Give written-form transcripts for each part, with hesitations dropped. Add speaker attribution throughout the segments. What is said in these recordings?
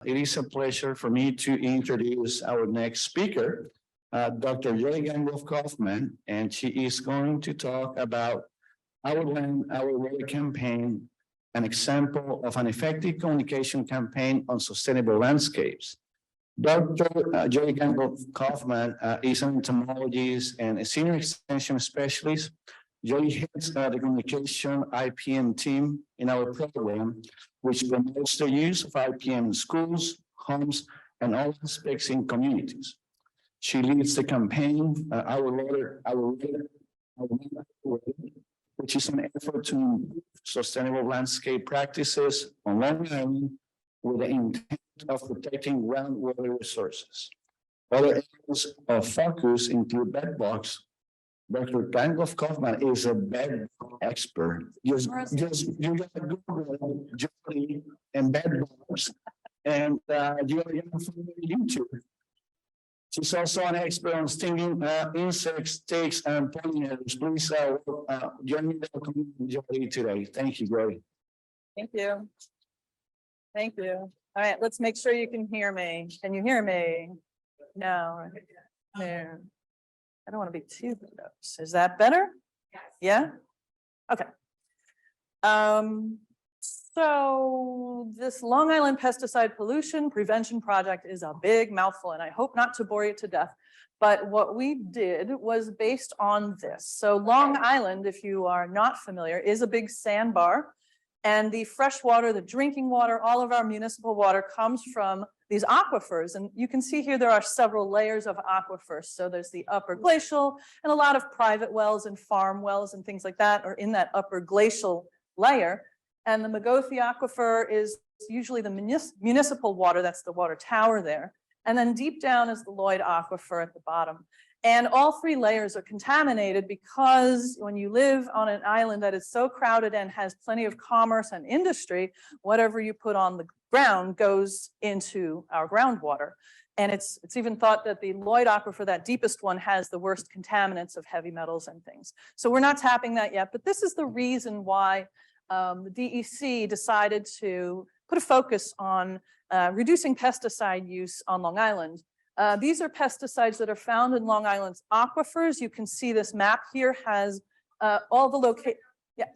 Speaker 1: it is a pleasure for me to introduce our next speaker, Dr. Joy Gangolf Kaufman, and she is going to talk about Our Land, Our Water campaign, an example of an effective communication campaign on sustainable landscapes. Dr. Joy Gangolf Kaufman is an entomologist and a senior extension specialist. Joy heads the communication IPM team in our program, which promotes the use of IPM in schools, homes, and all aspects in communities. She leads the campaign, Our Water, which is an effort to improve sustainable landscape practices on Long Island with the intent of protecting groundwater resources. Other areas of focus include bedbugs. Dr. Gangolf Kaufman is a bed expert. You gotta Google Joy and bedbugs, and you're from YouTube. She's also an expert on stinging insects, ticks, and pollinators. Please join me in welcoming Joy today. Thank you, Joy.
Speaker 2: Thank you. Thank you. All right, let's make sure you can hear me. Can you hear me? No. There. I don't want to be too close. Is that better? Yeah? Okay. So this Long Island Pesticide Pollution Prevention Project is a big mouthful, and I hope not to bore you to death. But what we did was based on this. So Long Island, if you are not familiar, is a big sandbar. And the fresh water, the drinking water, all of our municipal water comes from these aquifers. And you can see here there are several layers of aquifers. So there's the upper glacial, and a lot of private wells and farm wells and things like that are in that upper glacial layer. And the Magothi aquifer is usually the municipal water, that's the water tower there. And then deep down is the Lloyd aquifer at the bottom. And all three layers are contaminated because when you live on an island that is so crowded and has plenty of commerce and industry, whatever you put on the ground goes into our groundwater. And it's even thought that the Lloyd aquifer, that deepest one, has the worst contaminants of heavy metals and things. So we're not tapping that yet, but this is the reason why the DEC decided to put a focus on reducing pesticide use on Long Island. These are pesticides that are found in Long Island's aquifers. You can see this map here has all the locations. Yeah.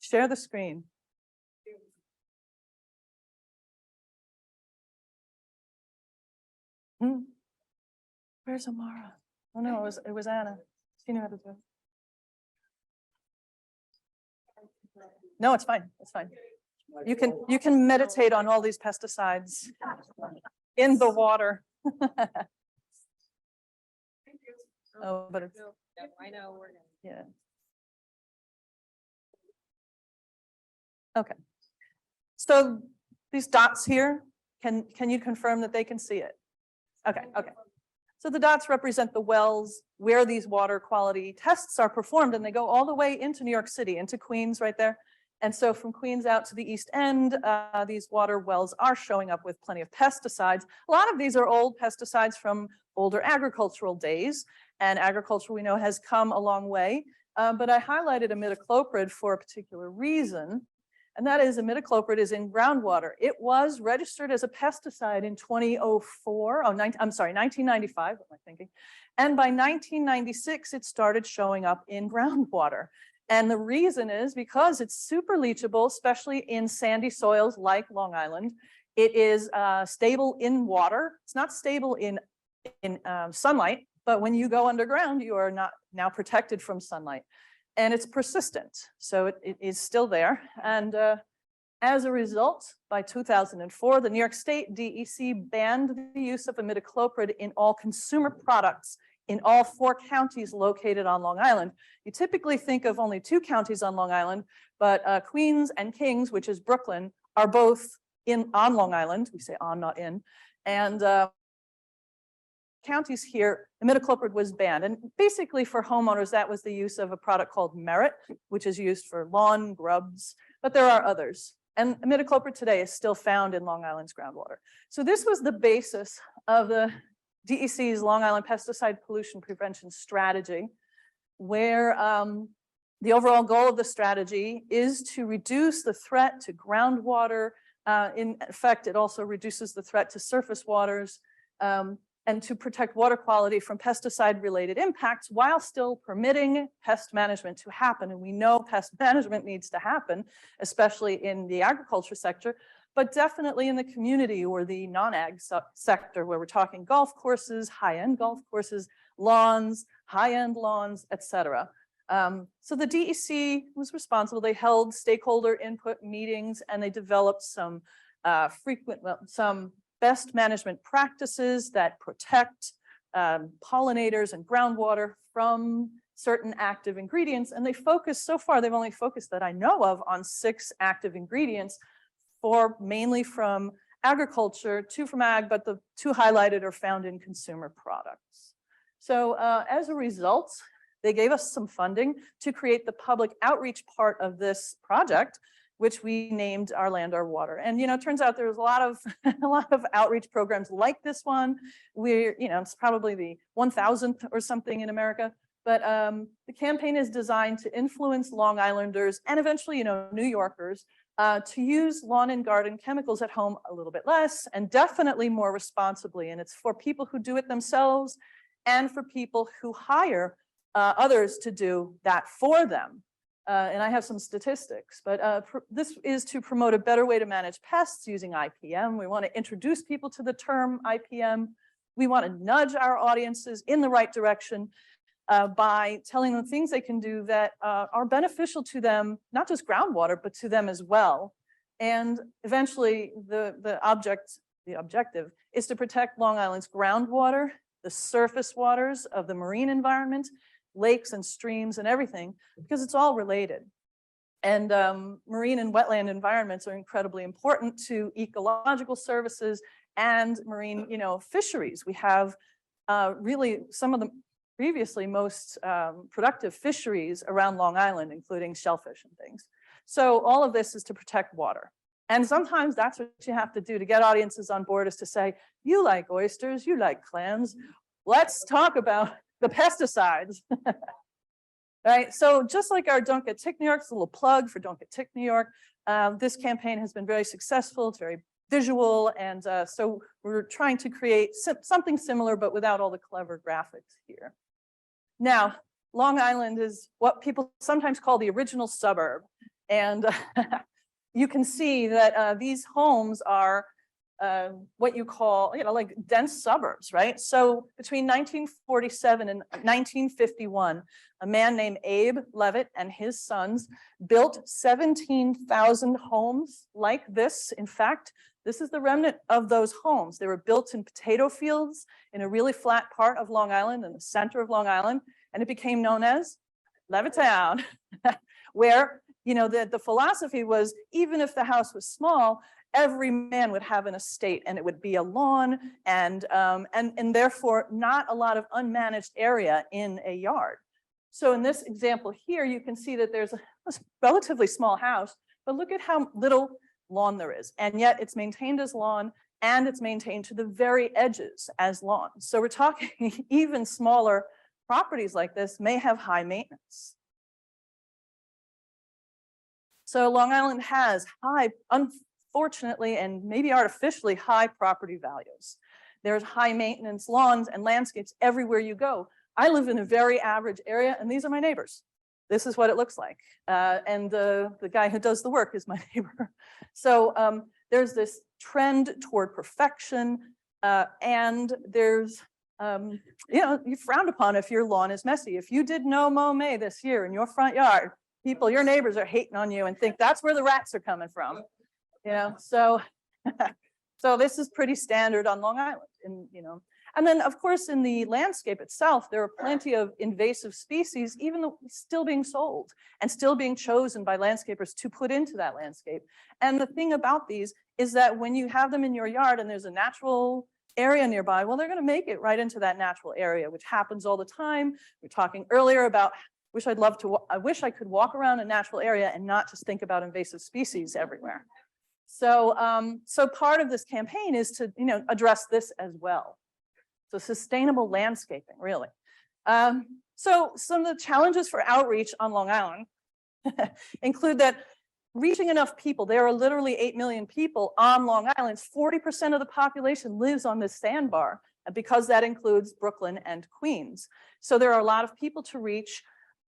Speaker 2: Share the screen. Where's Amara? Oh no, it was Anna. She knew how to do it. No, it's fine. It's fine. You can meditate on all these pesticides in the water. Oh, but it's, I know we're gonna. Yeah. Okay. So these dots here, can you confirm that they can see it? Okay. Okay. So the dots represent the wells where these water quality tests are performed, and they go all the way into New York City, into Queens right there. And so from Queens out to the East End, these water wells are showing up with plenty of pesticides. A lot of these are old pesticides from older agricultural days, and agriculture we know has come a long way. But I highlighted imidacloprid for a particular reason, and that is imidacloprid is in groundwater. It was registered as a pesticide in 1995, what am I thinking? And by 1996, it started showing up in groundwater. And the reason is because it's super leachable, especially in sandy soils like Long Island. It is stable in water. It's not stable in sunlight, but when you go underground, you are not now protected from sunlight. And it's persistent, so it is still there. And as a result, by 2004, the New York State DEC banned the use of imidacloprid in all consumer products in all 4 counties located on Long Island. You typically think of only 2 counties on Long Island, but Queens and Kings, which is Brooklyn, are both on Long Island. We say on, not in. And counties here, imidacloprid was banned. And basically for homeowners, that was the use of a product called Merit, which is used for lawn grubs, but there are others. And imidacloprid today is still found in Long Island's groundwater. So this was the basis of the DEC's Long Island Pesticide Pollution Prevention Strategy, where The overall goal of the strategy is to reduce the threat to groundwater. In effect, it also reduces the threat to surface waters, and to protect water quality from pesticide-related impacts while still permitting pest management to happen. And we know pest management needs to happen, especially in the agriculture sector, but definitely in the community or the non-ag sector, where we're talking golf courses, high-end golf courses, lawns, high-end lawns, et cetera. So the DEC was responsible. They held stakeholder input meetings, and they developed some some best management practices that protect pollinators and groundwater from certain active ingredients. And they focus, so far, they've only focused that I know of on 6 active ingredients, 4 mainly from agriculture, 2 from ag, but the 2 highlighted are found in consumer products. So as a result, they gave us some funding to create the public outreach part of this project, which we named Our Land, Our Water. And, it turns out there's a lot of outreach programs like this one. It's probably the 1000th or something in America. But the campaign is designed to influence Long Islanders and eventually, New Yorkers to use lawn and garden chemicals at home a little bit less and definitely more responsibly. And it's for people who do it themselves and for people who hire others to do that for them. And I have some statistics, but this is to promote a better way to manage pests using IPM. We want to introduce people to the term IPM. We want to nudge our audiences in the right direction by telling them things they can do that are beneficial to them, not just groundwater, but to them as well. And eventually the objective is to protect Long Island's groundwater, the surface waters of the marine environment, lakes and streams and everything, because it's all related. And marine and wetland environments are incredibly important to ecological services and marine, fisheries. We have really some of the previously most productive fisheries around Long Island, including shellfish and things. So all of this is to protect water. And sometimes that's what you have to do to get audiences on board, is to say, you like oysters, you like clams, let's talk about the pesticides. Right, so just like our Don't Get Tick New York, it's a little plug for Don't Get Tick New York. This campaign has been very successful. It's very visual, and so we're trying to create something similar, but without all the clever graphics here. Now, Long Island is what people sometimes call the original suburb, and you can see that these homes are what you call, like dense suburbs, right? So between 1947 and 1951, a man named Abe Levitt and his sons built 17,000 homes like this. In fact, this is the remnant of those homes. They were built in potato fields in a really flat part of Long Island, in the center of Long Island, and it became known as Levittown, where, the philosophy was, even if the house was small, every man would have an estate, and it would be a lawn, and therefore not a lot of unmanaged area in a yard. So in this example here, you can see that there's a relatively small house, but look at how little lawn there is, and yet it's maintained as lawn, and it's maintained to the very edges as lawn. So we're talking even smaller properties like this may have high maintenance. So Long Island has high, unfortunately, and maybe artificially high property values. There's high maintenance lawns and landscapes everywhere you go. I live in a very average area, and these are my neighbors. This is what it looks like. And the guy who does the work is my neighbor. So there's this trend toward perfection, and there's, you frowned upon if your lawn is messy. If you did no mow May this year in your front yard, your neighbors are hating on you and think that's where the rats are coming from. So so this is pretty standard on Long Island, and then of course in the landscape itself, there are plenty of invasive species, even though still being sold and still being chosen by landscapers to put into that landscape. And the thing about these is that when you have them in your yard and there's a natural area nearby, well, they're going to make it right into that natural area, which happens all the time. We were talking earlier about, I wish I could walk around a natural area and not just think about invasive species everywhere. So, so part of this campaign is to, address this as well. So sustainable landscaping, really. So some of the challenges for outreach on Long Island include that reaching enough people. There are literally 8 million people on Long Island. 40% of the population lives on this sandbar, and because that includes Brooklyn and Queens. So there are a lot of people to reach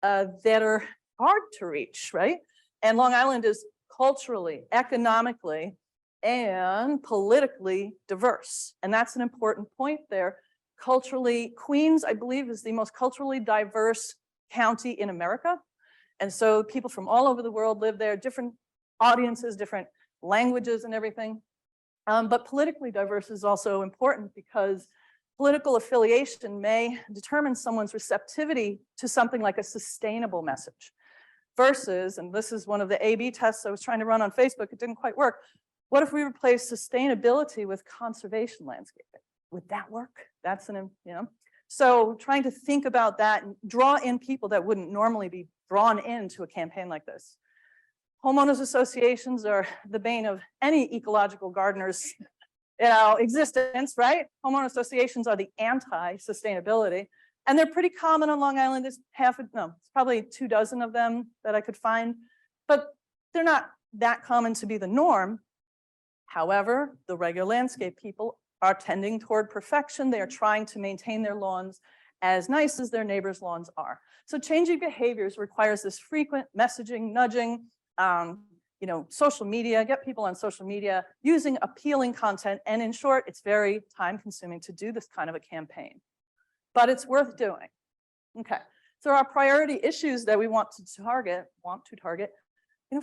Speaker 2: that are hard to reach, right? And Long Island is culturally, economically, and politically diverse. And that's an important point there. Culturally, Queens, I believe, is the most culturally diverse county in America. And so people from all over the world live there, different audiences, different languages and everything. But politically diverse is also important because political affiliation may determine someone's receptivity to something like a sustainable message versus, and this is one of the A/B tests I was trying to run on Facebook, it didn't quite work. What if we replace sustainability with conservation landscaping? Would that work? That's so trying to think about that and draw in people that wouldn't normally be drawn into a campaign like this. Homeowners associations are the bane of any ecological gardener's existence, right? Homeowner associations are the anti-sustainability, and they're pretty common on Long Island. There's it's probably 24 of them that I could find, but they're not that common to be the norm. However, the regular landscape people are tending toward perfection. They are trying to maintain their lawns as nice as their neighbors' lawns are. So changing behaviors requires this frequent messaging, nudging, social media, get people on social media, using appealing content. And in short, it's very time consuming to do this kind of a campaign, but it's worth doing. Okay, so our priority issues that we want to target,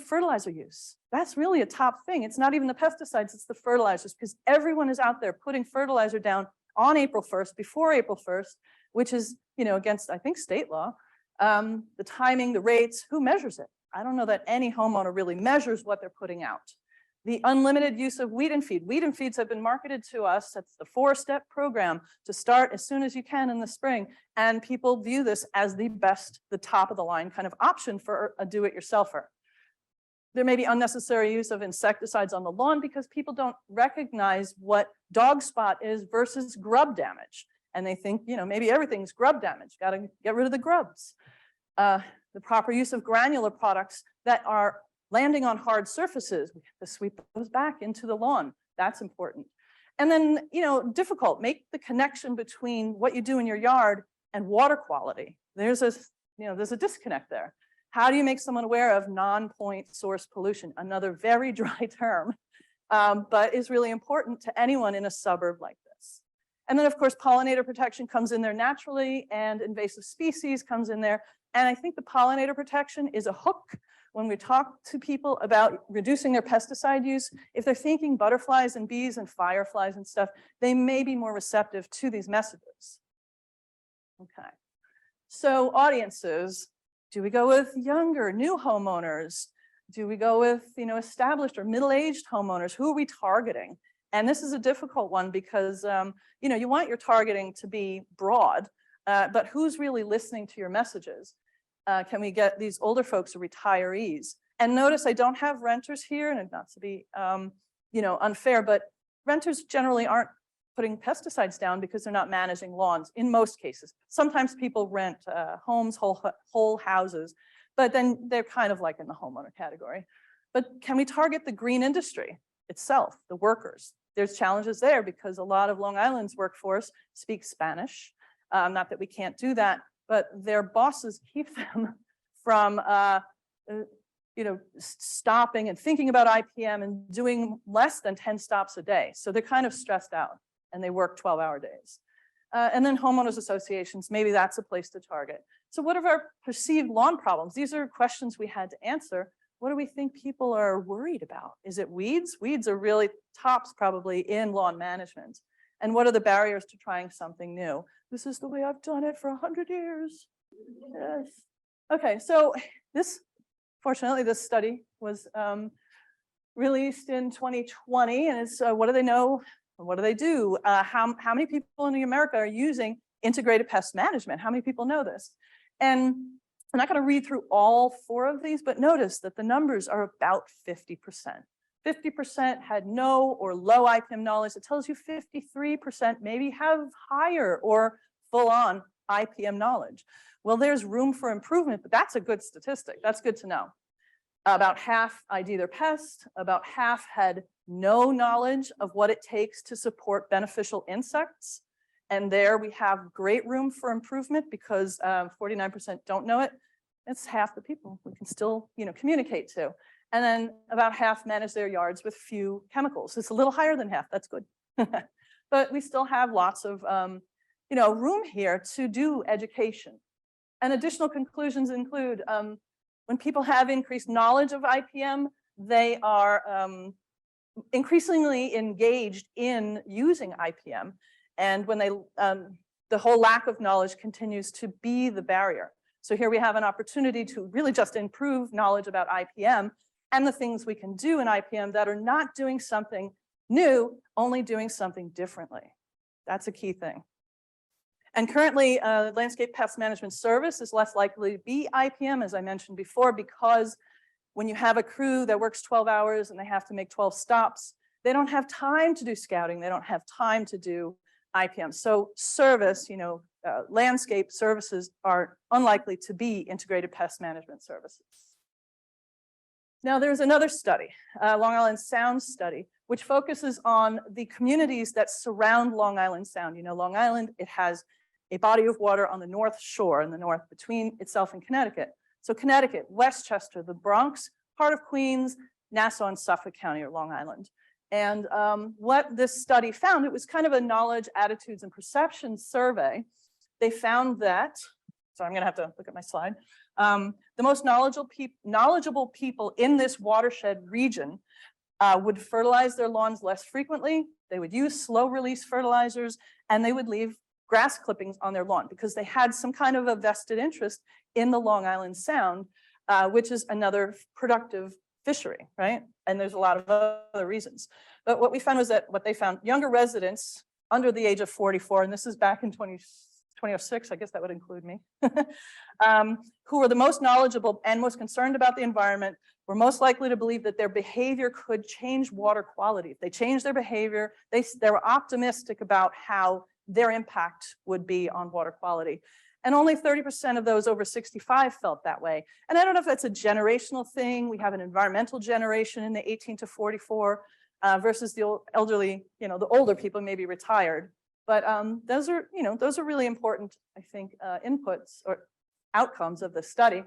Speaker 2: fertilizer use. That's really a top thing. It's not even the pesticides, it's the fertilizers, because everyone is out there putting fertilizer down on April 1st, before April 1st, which is, against, I think, state law. The timing, the rates, who measures it? I don't know that any homeowner really measures what they're putting out. The unlimited use of weed and feed. Weed and feeds have been marketed to us. That's the 4-step program to start as soon as you can in the spring. And people view this as the best, the top of the line kind of option for a do-it-yourselfer. There may be unnecessary use of insecticides on the lawn because people don't recognize what dog spot is versus grub damage. And they think, maybe everything's grub damage. Got to get rid of the grubs. The proper use of granular products that are landing on hard surfaces. We have to sweep those back into the lawn. That's important. And then, difficult. Make the connection between what you do in your yard and water quality. There's a disconnect there. How do you make someone aware of non-point source pollution? Another very dry term, but is really important to anyone in a suburb like this. And then, of course, pollinator protection comes in there naturally, and invasive species comes in there. And I think the pollinator protection is a hook when we talk to people about reducing their pesticide use. If they're thinking butterflies and bees and fireflies and stuff, they may be more receptive to these messages. Okay, so audiences. Do we go with younger, new homeowners? Do we go with, established or middle-aged homeowners? Who are we targeting? And this is a difficult one because, you want your targeting to be broad, but who's really listening to your messages? Can we get these older folks or retirees? And notice I don't have renters here, and not to be, unfair, but renters generally aren't putting pesticides down because they're not managing lawns in most cases. Sometimes people rent homes, whole houses, but then they're kind of like in the homeowner category. But can we target the green industry itself, the workers? There's challenges there because a lot of Long Island's workforce speaks Spanish. Not that we can't do that, but their bosses keep them from stopping and thinking about IPM and doing less than 10 stops a day. So they're kind of stressed out and they work 12-hour days. And then homeowners associations, maybe that's a place to target. So what are our perceived lawn problems? These are questions we had to answer. What do we think people are worried about? Is it weeds? Weeds are really tops probably in lawn management. And what are the barriers to trying something new? This is the way I've done it for 100 years. Yes. Okay, so fortunately, this study was released in 2020, and it's what do they know? What do they do? How many people in America are using integrated pest management? How many people know this? And I'm not going to read through all 4 of these, but notice that the numbers are about 50%. 50% had no or low IPM knowledge. It tells you 53% maybe have higher or full on IPM knowledge. Well, there's room for improvement, but that's a good statistic. That's good to know. About half ID their pest, about half had no knowledge of what it takes to support beneficial insects. And there we have great room for improvement because 49% don't know it. It's half the people we can still, communicate to. And then about half manage their yards with few chemicals. It's a little higher than half, that's good. But we still have lots of, room here to do education. And additional conclusions include, when people have increased knowledge of IPM, they are increasingly engaged in using IPM. And when the whole lack of knowledge continues to be the barrier. So here we have an opportunity to really just improve knowledge about IPM and the things we can do in IPM that are not doing something new, only doing something differently. That's a key thing. And currently, Landscape Pest Management Service is less likely to be IPM, as I mentioned before, because when you have a crew that works 12 hours and they have to make 12 stops, they don't have time to do scouting. They don't have time to do IPM. So service, landscape services are unlikely to be integrated pest management services. Now, there's another study, Long Island Sound study, which focuses on the communities that surround Long Island Sound. Long Island, it has a body of water on the North Shore in the north between itself and Connecticut. So Connecticut, Westchester, the Bronx, part of Queens, Nassau and Suffolk County are Long Island. And what this study found, it was kind of a knowledge, attitudes, and perception survey. They found that, so I'm gonna have to look at my slide. The most knowledgeable people in this watershed region would fertilize their lawns less frequently. They would use slow release fertilizers, and they would leave grass clippings on their lawn because they had some kind of a vested interest in the Long Island Sound, which is another productive fishery, right? And there's a lot of other reasons. But what we found was that younger residents under the age of 44, and this is back in 2006, I guess that would include me, who were the most knowledgeable and most concerned about the environment, were most likely to believe that their behavior could change water quality. If they changed their behavior, they were optimistic about how their impact would be on water quality. And only 30% of those over 65 felt that way. And I don't know if that's a generational thing. We have an environmental generation in the 18 to 44 versus the elderly, the older people may be retired. But those are really important, I think, inputs or outcomes of the study.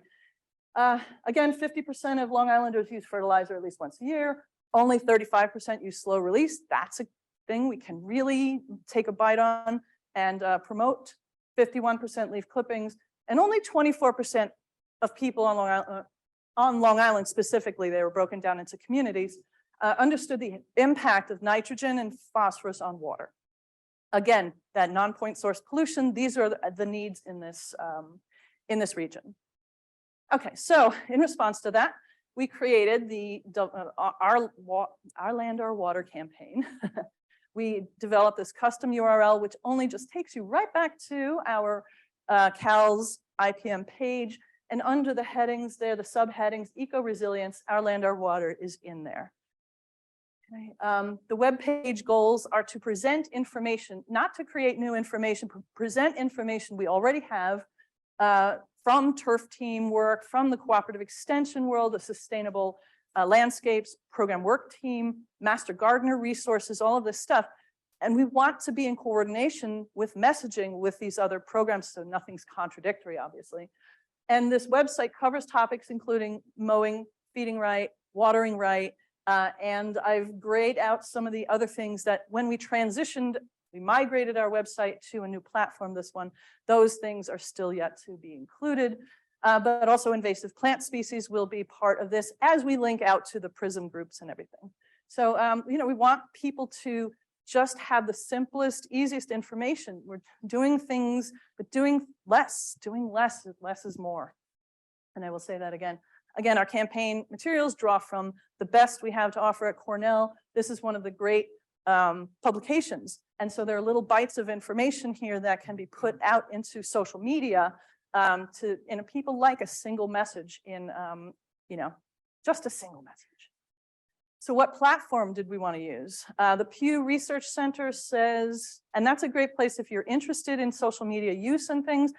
Speaker 2: Again, 50% of Long Islanders use fertilizer at least once a year. Only 35% use slow release. That's a thing we can really take a bite on and promote. 51% leave clippings, and only 24% of people on Long Island specifically, they were broken down into communities, understood the impact of nitrogen and phosphorus on water. Again, that non-point source pollution, these are the needs in this region. Okay, so in response to that, we created Our Land, Our Water campaign. We developed this custom URL, which only just takes you right back to our CAL's IPM page. And under the headings there, the subheadings, eco-resilience, Our Land, Our Water is in there. Okay. The web page goals are to present information, not to create new information, present information we already have from turf team work, from the cooperative extension world, the sustainable landscapes, program work team, master gardener resources, all of this stuff. And we want to be in coordination with messaging with these other programs, so nothing's contradictory, obviously. And this website covers topics including mowing, feeding right, watering right, and I've grayed out some of the other things that when we transitioned, we migrated our website to a new platform, this one, those things are still yet to be included. But also invasive plant species will be part of this as we link out to the PRISM groups and everything. So, we want people to just have the simplest, easiest information. We're doing things, but doing less is more. And I will say that again. Again, our campaign materials draw from the best we have to offer at Cornell. This is one of the great publications. And so there are little bites of information here that can be put out into social media people like a single message in, just a single message. So what platform did we want to use? The Pew Research Center says, and that's a great place if you're interested in social media use and things.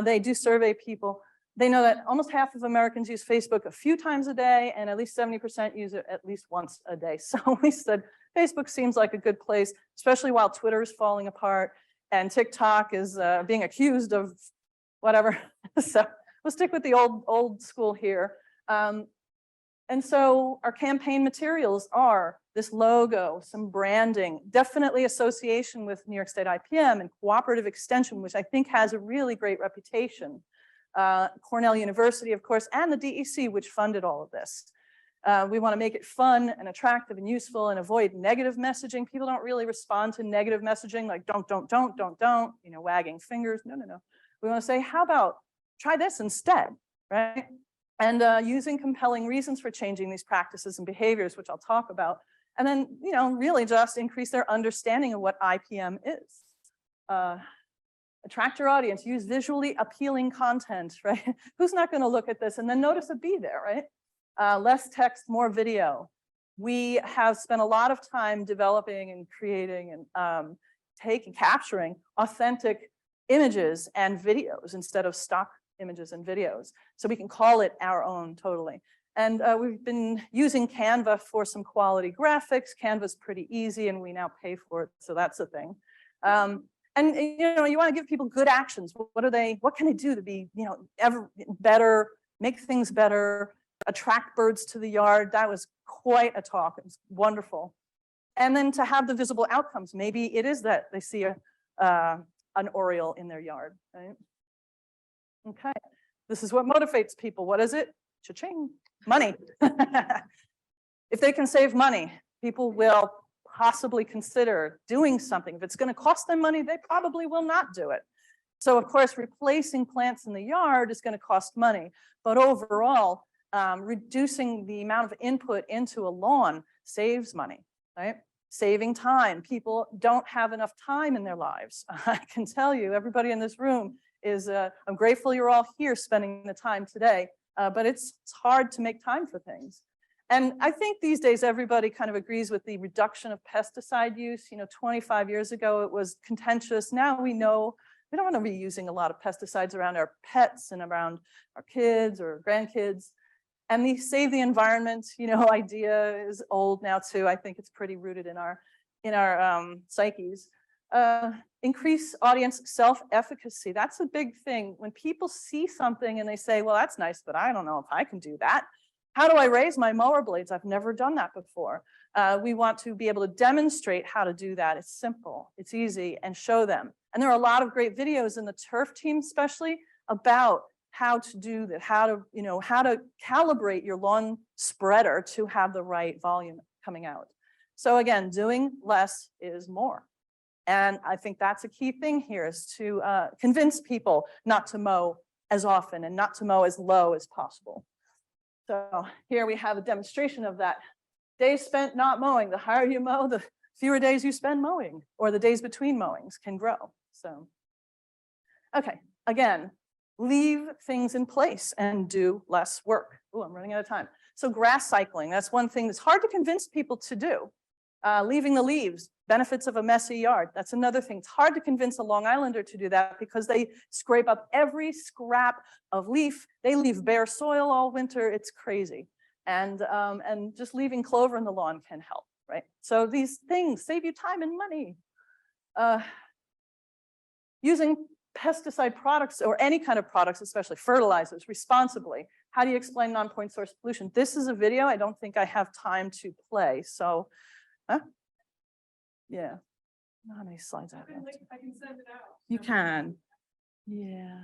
Speaker 2: They do survey people. They know that almost half of Americans use Facebook a few times a day, and at least 70% use it at least once a day. So we said Facebook seems like a good place, especially while Twitter is falling apart and TikTok is being accused of whatever. So we'll stick with the old school here. And so our campaign materials are this logo, some branding, definitely association with New York State IPM and cooperative extension, which I think has a really great reputation. Cornell University, of course, and the DEC, which funded all of this. We want to make it fun and attractive and useful and avoid negative messaging. People don't really respond to negative messaging like don't, you know, wagging fingers. No. We want to say, how about try this instead, right? And using compelling reasons for changing these practices and behaviors, which I'll talk about. And then, you know, really just increase their understanding of what IPM is. Attract your audience, use visually appealing content, right? Who's not going to look at this and then notice a bee there, right? Less text, more video. We have spent a lot of time developing and creating and capturing authentic images and videos instead of stock images and videos. So we can call it our own totally. And we've been using Canva for some quality graphics. Canva's pretty easy and we now pay for it. So that's a thing. And you know, you want to give people good actions. What can they do to be, you know, ever better, make things better, attract birds to the yard? That was quite a talk. It was wonderful. And then to have the visible outcomes. Maybe it is that they see an oriole in their yard, right? Okay, this is what motivates people. What is it? Cha-ching, money. If they can save money, people will possibly consider doing something. If it's going to cost them money, they probably will not do it. So of course, replacing plants in the yard is going to cost money, but overall, reducing the amount of input into a lawn saves money, right? Saving time. People don't have enough time in their lives. I can tell you, everybody in this room is, I'm grateful you're all here spending the time today, but it's hard to make time for things. And I think these days everybody kind of agrees with the reduction of pesticide use. You know, 25 years ago it was contentious. Now we know we don't want to be using a lot of pesticides around our pets and around our kids or grandkids. And the save the environment, you know, idea is old now too. I think it's pretty rooted in our psyches. Increase audience self-efficacy. That's a big thing. When people see something and they say, well, that's nice, but I don't know if I can do that. How do I raise my mower blades? I've never done that before. We want to be able to demonstrate how to do that. It's simple, it's easy, and show them. And there are a lot of great videos in the turf team, especially about how to do that, how to calibrate your lawn spreader to have the right volume coming out. So again, doing less is more. And I think that's a key thing here, is to convince people not to mow as often and not to mow as low as possible. So here we have a demonstration of that. Days spent not mowing. The higher you mow, the fewer days you spend mowing, or the days between mowings can grow. So, okay, again, leave things in place and do less work. Oh, I'm running out of time. So grass cycling, that's one thing that's hard to convince people to do. Leaving the leaves, benefits of a messy yard. That's another thing. It's hard to convince a Long Islander to do that because they scrape up every scrap of leaf. They leave bare soil all winter. It's crazy. And just leaving clover in the lawn can help, right? So these things save you time and money. Using pesticide products or any kind of products, especially fertilizers, responsibly. How do you explain non-point source pollution? This is a video I don't think I have time to play. So, yeah. How many slides I have?
Speaker 3: I can send it out.
Speaker 2: You can. Yeah.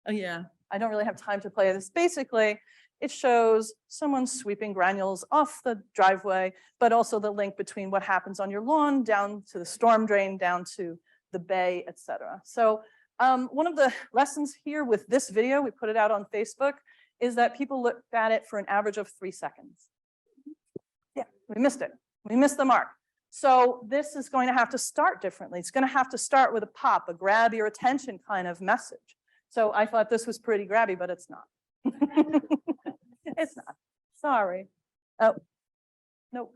Speaker 2: Oh, yeah. I don't really have time to play this. Basically, it shows someone sweeping granules off the driveway, but also the link between what happens on your lawn down to the storm drain, down to the bay, etc. So one of the lessons here with this video, we put it out on Facebook, is that people looked at it for an average of 3 seconds. Yeah, we missed it. We missed the mark. So this is going to have to start differently. It's going to have to start with a pop, a grab your attention kind of message. So I thought this was pretty grabby, but it's not. It's not. Sorry. Oh, no.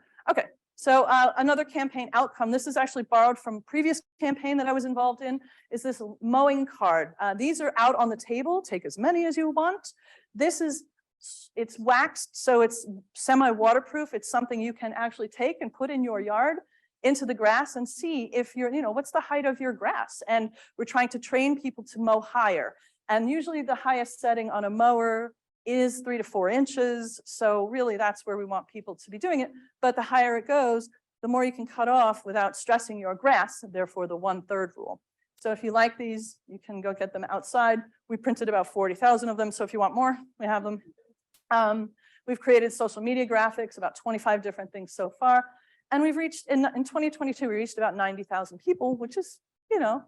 Speaker 2: So another campaign outcome, this is actually borrowed from a previous campaign that I was involved in, is this mowing card. These are out on the table, take as many as you want. It's waxed, so it's semi-waterproof. It's something you can actually take and put in your yard into the grass and see if you're, what's the height of your grass? And we're trying to train people to mow higher. And usually the highest setting on a mower is 3 to 4 inches. So really that's where we want people to be doing it. But the higher it goes, the more you can cut off without stressing your grass, therefore the 1/3 rule. So if you like these, you can go get them outside. We printed about 40,000 of them. So if you want more, we have them. We've created social media graphics, about 25 different things so far. And we've reached, in 2022, we reached about 90,000 people, which is,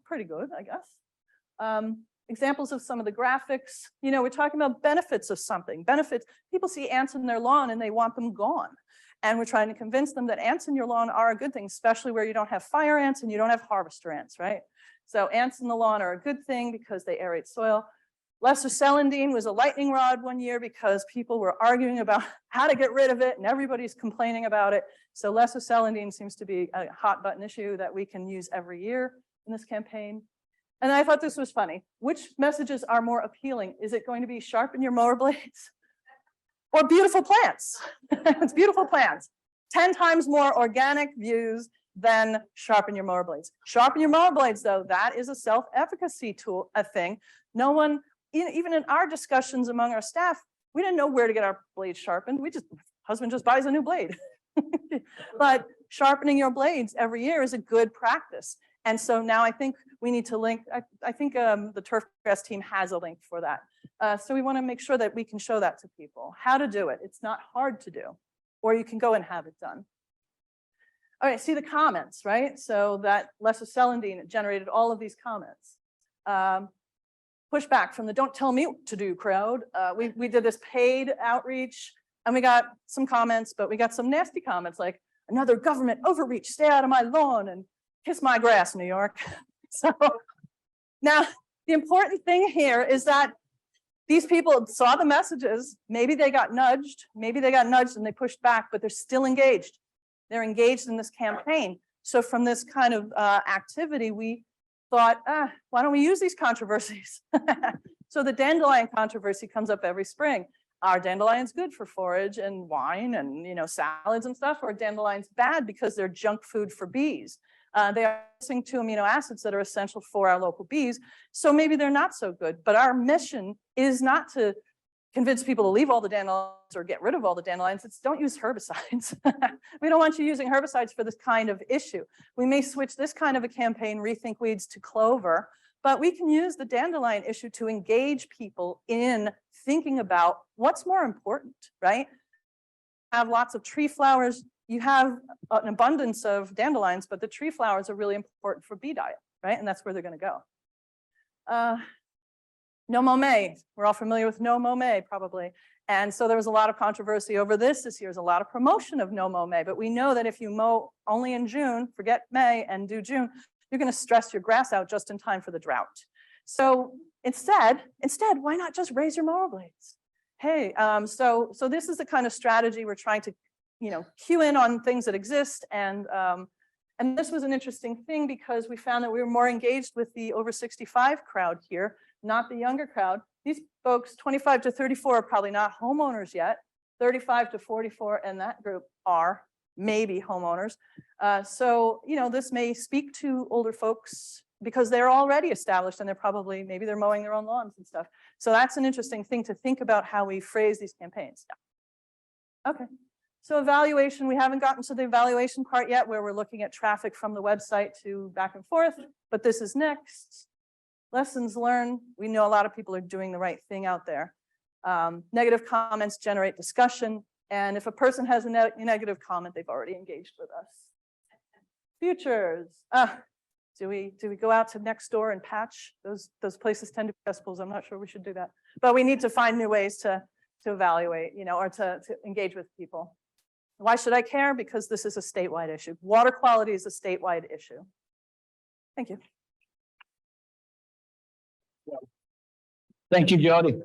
Speaker 2: pretty good, I guess. Examples of some of the graphics, we're talking about benefits of something. Benefits, people see ants in their lawn and they want them gone. And we're trying to convince them that ants in your lawn are a good thing, especially where you don't have fire ants and you don't have harvester ants, right? So ants in the lawn are a good thing because they aerate soil. Lesser celandine was a lightning rod one year because people were arguing about how to get rid of it and everybody's complaining about it. So lesser celandine seems to be a hot button issue that we can use every year in this campaign. And I thought this was funny. Which messages are more appealing? Is it going to be sharpen your mower blades or beautiful plants? It's beautiful plants. 10 times more organic views than sharpen your mower blades. Sharpen your mower blades though, that is a self-efficacy tool, a thing. No one, even in our discussions among our staff, we didn't know where to get our blades sharpened. Husband just buys a new blade. But sharpening your blades every year is a good practice. And so now I think we need to link, I think the Turfgrass team has a link for that. So we want to make sure that we can show that to people, how to do it. It's not hard to do, or you can go and have it done. All right, see the comments, right? So that lesser celandine generated all of these comments. Pushback from the don't tell me what to do crowd. We did this paid outreach and we got some comments, but we got some nasty comments like another government overreach, stay out of my lawn and kiss my grass, New York. So now the important thing here is that these people saw the messages, maybe they got nudged and they pushed back, but they're still engaged. They're engaged in this campaign. So from this kind of activity, we thought, why don't we use these controversies? So the dandelion controversy comes up every spring. Are dandelions good for forage and wine and salads and stuff, or are dandelions bad because they're junk food for bees? They are missing 2 amino acids that are essential for our local bees. So maybe they're not so good, but our mission is not to convince people to leave all the dandelions or get rid of all the dandelions. It's don't use herbicides. We don't want you using herbicides for this kind of issue. We may switch this kind of a campaign, Rethink Weeds, to clover, but we can use the dandelion issue to engage people in thinking about what's more important, right? Have lots of tree flowers. You have an abundance of dandelions, but the tree flowers are really important for bee diet, right? And that's where they're going to go. No mow May. We're all familiar with no mow May, probably. And so there was a lot of controversy over this. This year's a lot of promotion of no mow May, but we know that if you mow only in June, forget May and do June, you're going to stress your grass out just in time for the drought. So instead, why not just raise your mower blades? Hey, so this is the kind of strategy we're trying to, cue in on things that exist. And this was an interesting thing because we found that we were more engaged with the over 65 crowd here, not the younger crowd. These folks, 25 to 34, are probably not homeowners yet. 35 to 44 and that group are maybe homeowners. So, this may speak to older folks because they're already established and they're probably, maybe they're mowing their own lawns and stuff. So that's an interesting thing to think about how we phrase these campaigns. Yeah. Okay. So evaluation, we haven't gotten to the evaluation part yet where we're looking at traffic from the website to back and forth, but this is next. Lessons learned. We know a lot of people are doing the right thing out there. Negative comments generate discussion. And if a person has a negative comment, they've already engaged with us. Futures. Do we go out to next door and patch? Those places tend to be festivals. I'm not sure we should do that. But we need to find new ways to evaluate, or to engage with people. Why should I care? Because this is a statewide issue. Water quality is a statewide issue. Thank you.
Speaker 1: Thank you, Jody.